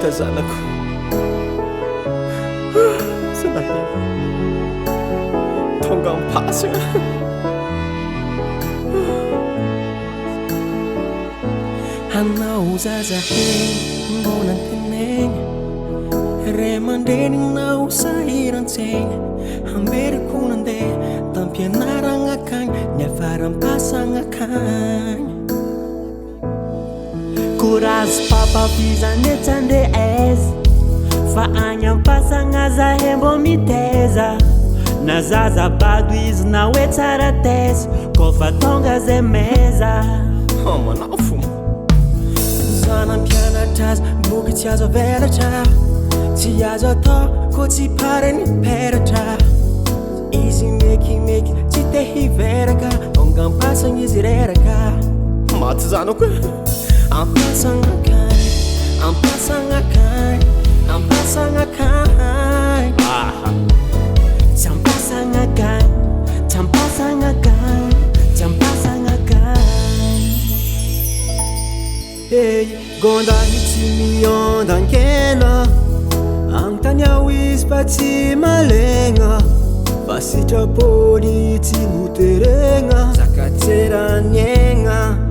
mahita zanako zanahivy tonga ampasagna anao zazahely mbona tenegny ray aman-dreninao sahiran-tsaigny amberiko nandeha tampianaragna akagny niafarampasagna akagny courage papa fizanetsandre aiza fa agny ampasagna zahe mbô miteza na zazabado izy na hoe tsara teza kofa tonga zay meza manao fo zanampianatra azy boky tsy azo avelatra tsy azo atao ko tsy pare niperatra izy mekimeky tsy te hiveraka tonga ampasagna izy reraka maty zanako ampasagna akagny ampasagna akagny ampasagna akagny tsy ampasagna akagny tsy ampasagna akagny tsy ampasagna akagny hey gonda hitsy miondan-kena agnontany aho izy fa tsy malegna fa sitrapôly tsy noteregna zakatseraniegna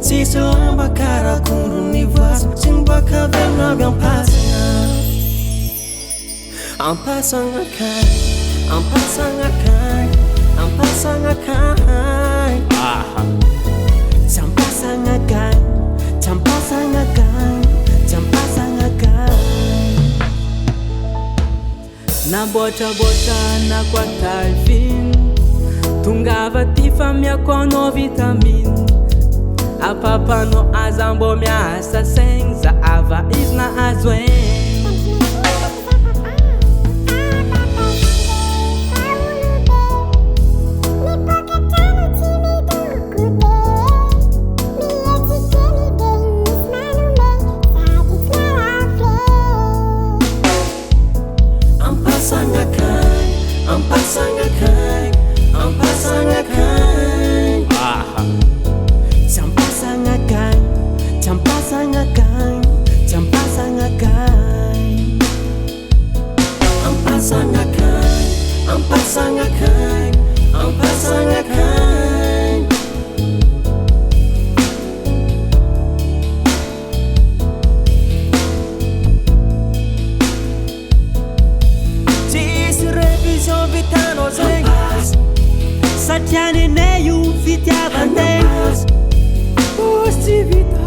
tsisy lamba karakondro ny voasy tsy miboaka velonavy ampasagna ampasagna akagny ampasagna akagny ampasagna akagny tsy ampasagna akagny tsy ampasagna akagny tsy ampasagna akagny naboatraboatra na quatalfin tongava ty famiako anao vitamine apapano aza mbô miasa saigny za ava izy na azo ampasagna akagny ampasagna akagny ampasagna akagny tsy ampasagna akagny tsy ampasagna akagny tsy ampasagna akagny ampasagna akagny ampasagna akagny ampasagna akagny tsisy révision vitanao zegny satria nenay io fitiavan-tegna Osy vita